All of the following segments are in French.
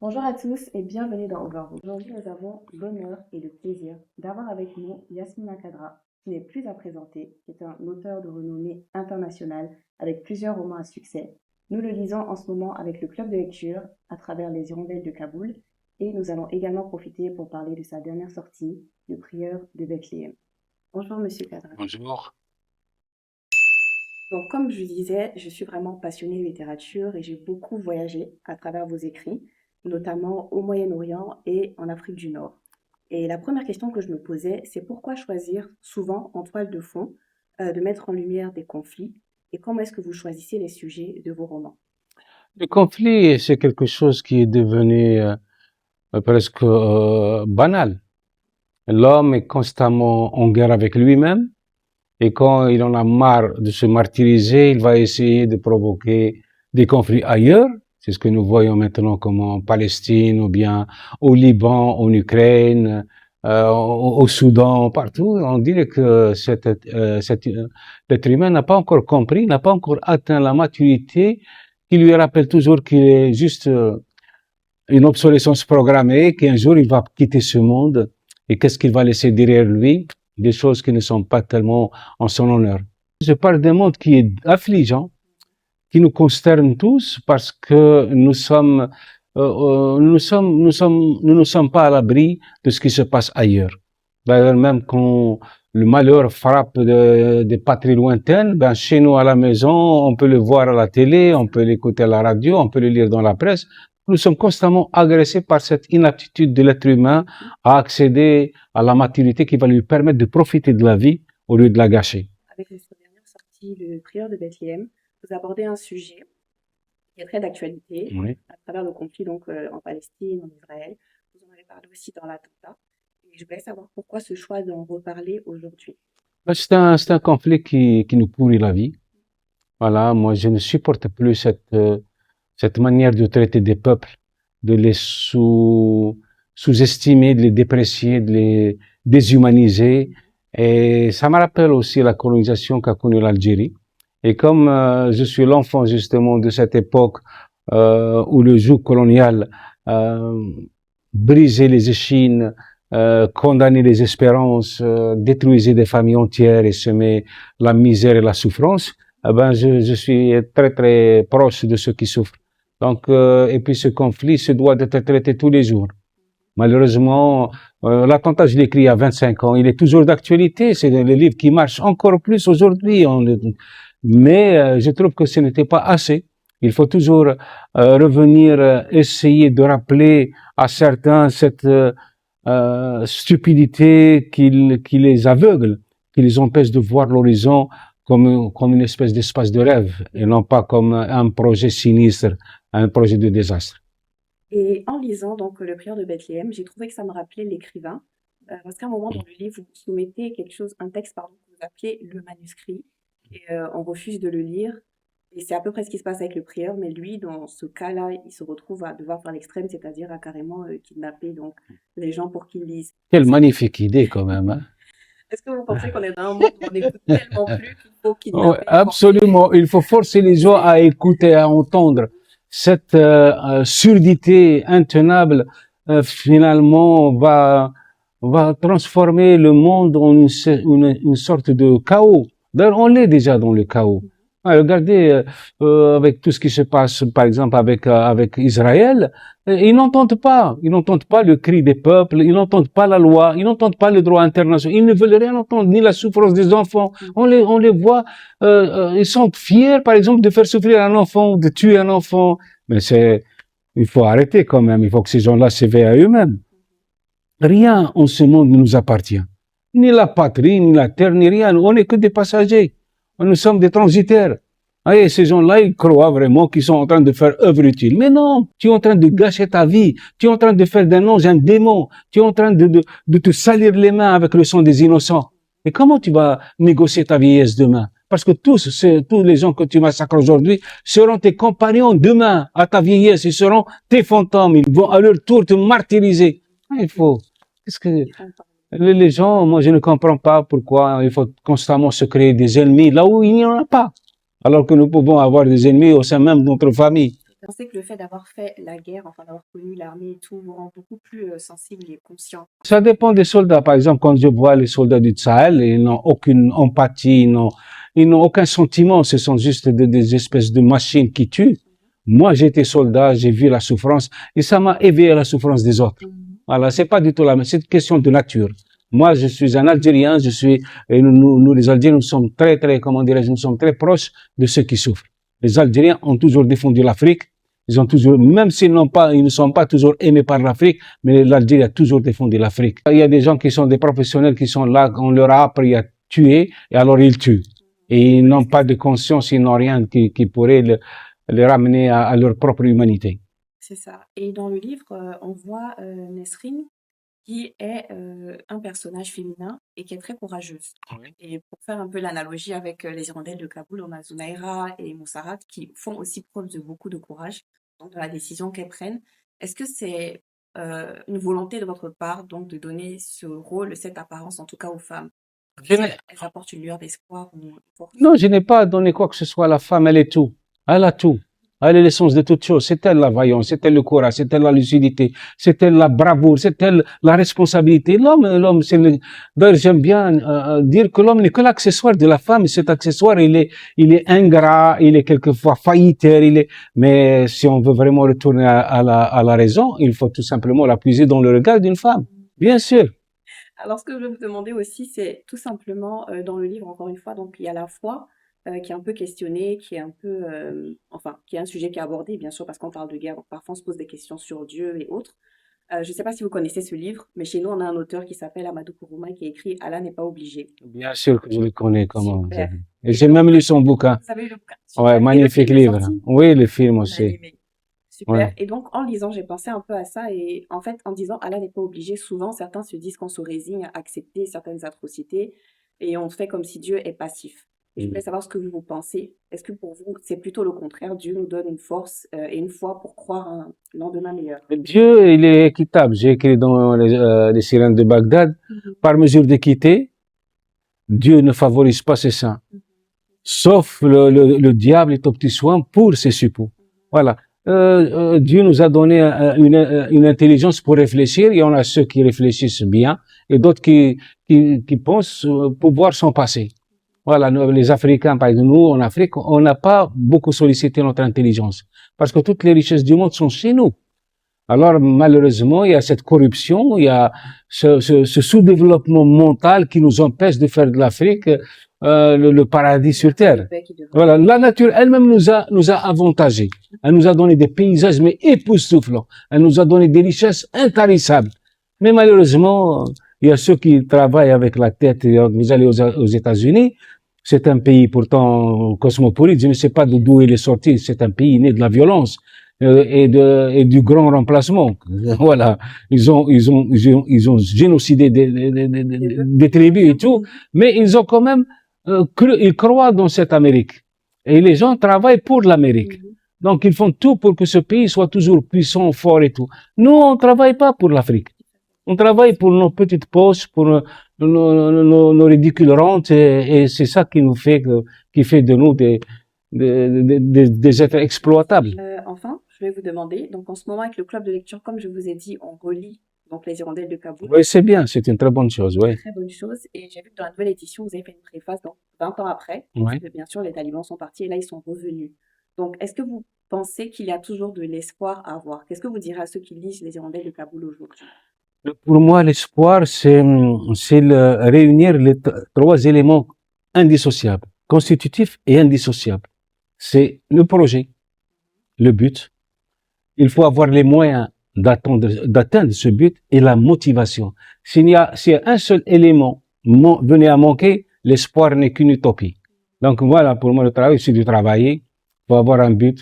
Bonjour à tous et bienvenue dans Overview. Aujourd'hui, nous avons l'honneur et le plaisir d'avoir avec nous Yasmina Khadra, qui n'est plus à présenter, qui est un auteur de renommée internationale avec plusieurs romans à succès. Nous le lisons en ce moment avec le club de lecture à travers les hirondelles de Kaboul et nous allons également profiter pour parler de sa dernière sortie, Le Prieur de Bethléem. Bonjour Monsieur Khadra. Bonjour. Donc, comme je disais, je suis vraiment passionnée de littérature et j'ai beaucoup voyagé à travers vos écrits, notamment au Moyen-Orient et en Afrique du Nord. Et la première question que je me posais, c'est pourquoi choisir souvent en toile de fond de mettre en lumière des conflits et comment est-ce que vous choisissez les sujets de vos romans? Le conflit, c'est quelque chose qui est devenu presque banal. L'homme est constamment en guerre avec lui-même et quand il en a marre de se martyriser, il va essayer de provoquer des conflits ailleurs. C'est ce que nous voyons maintenant comme en Palestine ou bien au Liban, en Ukraine, au Soudan, partout. On dirait que l'être humain n'a pas encore compris, n'a pas encore atteint la maturité qui lui rappelle toujours qu'il est juste une obsolescence programmée, qu'un jour il va quitter ce monde et qu'est-ce qu'il va laisser derrière lui? Des choses qui ne sont pas tellement en son honneur. Je parle d'un monde qui est affligeant, qui nous consterne tous parce que nous ne sommes pas à l'abri de ce qui se passe ailleurs. D'ailleurs, même quand le malheur frappe des patries lointaines, ben, chez nous à la maison, on peut le voir à la télé, on peut l'écouter à la radio, on peut le lire dans la presse. Nous sommes constamment agressés par cette inaptitude de l'être humain à accéder à la maturité qui va lui permettre de profiter de la vie au lieu de la gâcher. Avec votre dernière sortie, Le Prieur de Bethléem, vous abordez un sujet qui est très d'actualité Oui. à travers le conflit donc en Palestine, en Israël. Vous en avez parlé aussi dans l'attentat. Et je voulais savoir pourquoi ce choix d'en reparler aujourd'hui. Ben, c'est un conflit qui nous pourrit la vie. Voilà, moi je ne supporte plus cette manière de traiter des peuples, de les sous-estimer, de les déprécier, de les déshumaniser. Et ça me rappelle aussi la colonisation qu'a connue l'Algérie. Et comme je suis l'enfant justement de cette époque où le joug colonial brisait les échines, condamnait les espérances, détruisait des familles entières et semait la misère et la souffrance, eh ben je suis très très proche de ceux qui souffrent. Donc, et puis ce conflit se doit d'être traité tous les jours. Malheureusement, l'attentat, je l'ai écrit il y a 25 ans, il est toujours d'actualité, c'est le livre qui marche encore plus aujourd'hui. Mais je trouve que ce n'était pas assez. Il faut toujours revenir, essayer de rappeler à certains cette stupidité qui les aveugle, qui les empêche de voir l'horizon comme une espèce d'espace de rêve et non pas comme un projet sinistre, un projet de désastre. Et en lisant donc Le Prieur de Bethléem, j'ai trouvé que ça me rappelait l'écrivain, parce qu'à un moment dans le livre, vous soumettez quelque chose, un texte pardon, que vous appelez le manuscrit, et on refuse de le lire. Et c'est à peu près ce qui se passe avec le prieur, mais lui, dans ce cas-là, il se retrouve à devoir faire l'extrême, c'est-à-dire à carrément kidnapper donc les gens pour qu'ils lisent. Quelle magnifique idée quand même, hein? Est-ce que vous pensez qu'on est dans un monde où on n'écoute tellement plus qu'il faut Ouais, kidnapper, forcer absolument, il faut forcer les gens à écouter, à entendre. Cette surdité intenable, finalement, va transformer le monde en une sorte de chaos. D'ailleurs, on l'est déjà dans le chaos. Regardez, avec tout ce qui se passe, par exemple, avec Israël, ils n'entendent pas le cri des peuples, ils n'entendent pas la loi, ils n'entendent pas le droit international, ils ne veulent rien entendre, ni la souffrance des enfants. On les voit, ils sont fiers, par exemple, de faire souffrir un enfant, de tuer un enfant. Mais il faut arrêter quand même, il faut que ces gens-là s'éveillent à eux-mêmes. Rien en ce monde ne nous appartient. Ni la patrie, ni la terre, ni rien. On n'est que des passagers. Nous sommes des transitaires. Et ces gens-là, ils croient vraiment qu'ils sont en train de faire œuvre utile. Mais non, tu es en train de gâcher ta vie. Tu es en train de faire d'un ange un démon. Tu es en train de te salir les mains avec le sang des innocents. Et comment tu vas négocier ta vieillesse demain? Parce que tous les gens que tu massacres aujourd'hui seront tes compagnons demain à ta vieillesse. Ils seront tes fantômes. Ils vont à leur tour te martyriser. Il faut. Qu'est-ce que les gens, moi je ne comprends pas pourquoi il faut constamment se créer des ennemis là où il n'y en a pas. Alors que nous pouvons avoir des ennemis au sein même de notre famille. Vous pensez que le fait d'avoir fait la guerre, enfin d'avoir connu l'armée et tout, vous rend beaucoup plus sensible et conscient? Ça dépend des soldats. Par exemple, quand je vois les soldats du Sahel, ils n'ont aucune empathie, ils n'ont aucun sentiment. Ce sont juste des espèces de machines qui tuent. Moi, j'ai été soldat, j'ai vu la souffrance et ça m'a éveillé la souffrance des autres. Voilà, c'est pas du tout la même. C'est une question de nature. Moi, je suis un Algérien, et nous, les Algériens, nous sommes comment dirais-je, nous sommes très proches de ceux qui souffrent. Les Algériens ont toujours défendu l'Afrique. Ils ont toujours, même ils ne sont pas toujours aimés par l'Afrique, mais l'Algérie a toujours défendu l'Afrique. Il y a des gens qui sont des professionnels qui sont là, on leur a appris à tuer, et alors ils tuent. Et ils n'ont pas de conscience, ils n'ont rien qui pourrait les ramener à leur propre humanité. C'est ça. Et dans le livre, on voit Nesrine qui est un personnage féminin et qui est très courageuse. Oui. Et pour faire un peu l'analogie avec les hirondelles de Kaboul, on a Zunaira et Moussarat qui font aussi preuve de beaucoup de courage dans la décision qu'elles prennent. Est-ce que c'est une volonté de votre part donc de donner ce rôle, cette apparence en tout cas aux femmes? Elles apportent une lueur d'espoir ou une force? Non, je n'ai pas donné quoi que ce soit à la femme, elle est tout. Elle a tout. Elle est l'essence de toute chose. C'est elle la vaillance, c'est elle le courage, c'est elle la lucidité, c'est elle la bravoure, c'est elle la responsabilité. L'homme, d'ailleurs, j'aime bien dire que l'homme n'est que l'accessoire de la femme. Cet accessoire, il est ingrat, il est quelquefois failliteur, mais si on veut vraiment retourner à la raison, il faut tout simplement la puiser dans le regard d'une femme. Bien sûr. Alors, ce que je veux vous demander aussi, c'est tout simplement dans le livre, encore une fois, donc il y a la foi qui est un peu questionnée, qui est un peu, enfin, qui est un sujet qui est abordé, bien sûr, parce qu'on parle de guerre, donc parfois on se pose des questions sur Dieu et autres. Je ne sais pas si vous connaissez ce livre, mais chez nous, on a un auteur qui s'appelle Amadou Kourouma qui a écrit Allah n'est pas obligé. Bien sûr que je le connais, comment. Super. Et j'ai même lu son bouquin. Vous avez lu le bouquin? Ouais, Super. magnifique Et le film est livre. sorti? Oui, le film On a aussi. aimé. Super. Ouais. Et donc, en lisant, j'ai pensé un peu à ça. Et en fait, en disant Allah n'est pas obligé, souvent, certains se disent qu'on se résigne à accepter certaines atrocités et on fait comme si Dieu est passif. Et je voulais savoir ce que vous pensez. Est-ce que pour vous, c'est plutôt le contraire? Dieu nous donne une force et une foi pour croire un lendemain meilleur. Dieu, il est équitable. J'ai écrit dans les Sirènes de Bagdad, par mesure d'équité, Dieu ne favorise pas ses saints. Sauf le diable est au petit soin pour ses suppôts. Voilà. Dieu nous a donné une intelligence pour réfléchir. Il y en a ceux qui réfléchissent bien et d'autres qui pensent pouvoir s'en passer. Voilà, nous, les Africains, par exemple, nous, en Afrique, on n'a pas beaucoup sollicité notre intelligence. Parce que toutes les richesses du monde sont chez nous. Alors, malheureusement, il y a cette corruption, il y a ce sous-développement mental qui nous empêche de faire de l'Afrique le paradis sur terre. Voilà, la nature elle-même nous a avantagés. Elle nous a donné des paysages mais époustouflants. Elle nous a donné des richesses intarissables. Mais malheureusement, il y a ceux qui travaillent avec la tête. Vous allez aux États-Unis, c'est un pays pourtant cosmopolite. Je ne sais pas d'où il est sorti. C'est un pays né de la violence et du grand remplacement. Voilà, ils ont génocidé des tribus et tout, mais ils ont quand même ils croient dans cette Amérique. Et les gens travaillent pour l'Amérique. Donc ils font tout pour que ce pays soit toujours puissant, fort et tout. Nous, on travaille pas pour l'Afrique. On travaille pour nos petites poches, pour nos ridicules rentes, et c'est ça qui fait de nous des êtres exploitables. Enfin, je vais vous demander, donc en ce moment avec le club de lecture, comme je vous ai dit, on relit donc les Hirondelles de Kaboul. Oui, c'est bien, c'est une très bonne chose, oui. Très bonne chose. Et j'ai vu que dans la nouvelle édition, vous avez fait une préface, donc 20 ans après. Oui. Bien sûr, les talibans sont partis et là, ils sont revenus. Donc, est-ce que vous pensez qu'il y a toujours de l'espoir à avoir? Qu'est-ce que vous direz à ceux qui lisent les Hirondelles de Kaboul aujourd'hui? Pour moi, l'espoir, c'est réunir les trois éléments indissociables, constitutifs et indissociables. C'est le projet, le but. Il faut avoir les moyens d'atteindre ce but et la motivation. S'il y a un seul élément venait à manquer, l'espoir n'est qu'une utopie. Donc voilà, pour moi, le travail, c'est de travailler. Il faut avoir un but.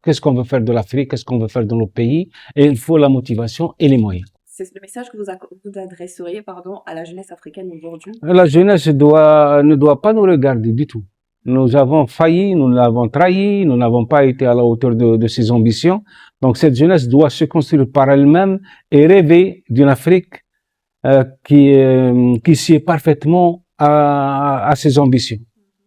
Qu'est-ce qu'on veut faire de l'Afrique? Qu'est-ce qu'on veut faire de nos pays? Et il faut la motivation et les moyens. C'est le message que vous adresseriez à la jeunesse africaine aujourd'hui? La jeunesse ne doit pas nous regarder du tout. Nous avons failli, nous l'avons trahi, nous n'avons pas été à la hauteur de ses ambitions. Donc cette jeunesse doit se construire par elle-même et rêver d'une Afrique qui sied parfaitement à ses ambitions.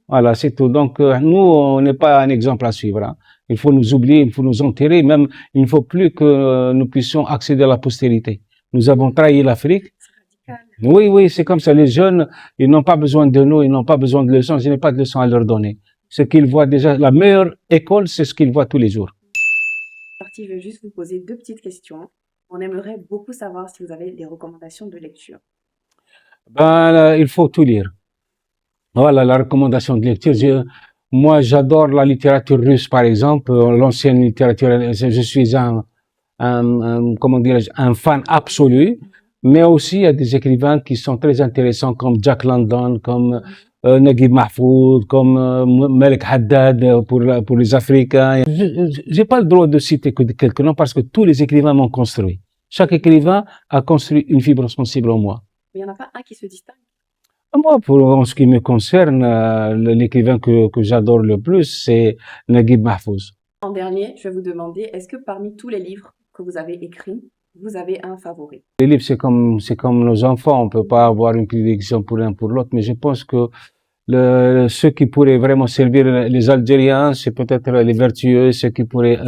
Voilà, c'est tout. Donc nous, on n'est pas un exemple à suivre. Hein. Il faut nous oublier, il faut nous enterrer, même il ne faut plus que nous puissions accéder à la postérité. Nous avons trahi l'Afrique. Oui, oui, c'est comme ça. Les jeunes, ils n'ont pas besoin de nous, ils n'ont pas besoin de leçons. Je n'ai pas de leçons à leur donner. Ce qu'ils voient déjà, la meilleure école, c'est ce qu'ils voient tous les jours. Je vais juste vous poser deux petites questions. On aimerait beaucoup savoir si vous avez des recommandations de lecture. Il faut tout lire. Voilà la recommandation de lecture. Moi, j'adore la littérature russe, par exemple, l'ancienne littérature. Je suis comment dirais-je, un fan absolu. Mais aussi, il y a des écrivains qui sont très intéressants, comme Jack London, comme Naguib Mahfouz, comme Malek Haddad pour les Africains. J'ai pas le droit de citer que quelques noms parce que tous les écrivains m'ont construit. Chaque écrivain a construit une fibre sensible en moi. Mais il n'y en a pas un qui se distingue? Moi, en ce qui me concerne, l'écrivain que j'adore le plus, c'est Naguib Mahfouz. En dernier, je vais vous demander, est-ce que parmi tous les livres que vous avez écrits, vous avez un favori? Les livres, c'est comme nos enfants. On peut pas avoir une prédilection pour l'un pour l'autre, mais je pense que ceux qui pourraient vraiment servir les Algériens, c'est peut-être les vertueux. Ceux qui pourraient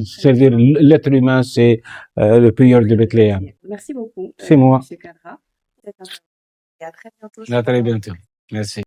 servir l'être humain, c'est le prieur de Bethléem. Merci beaucoup. C'est moi. Monsieur Kadra. Et à très bientôt. À très bientôt. Merci.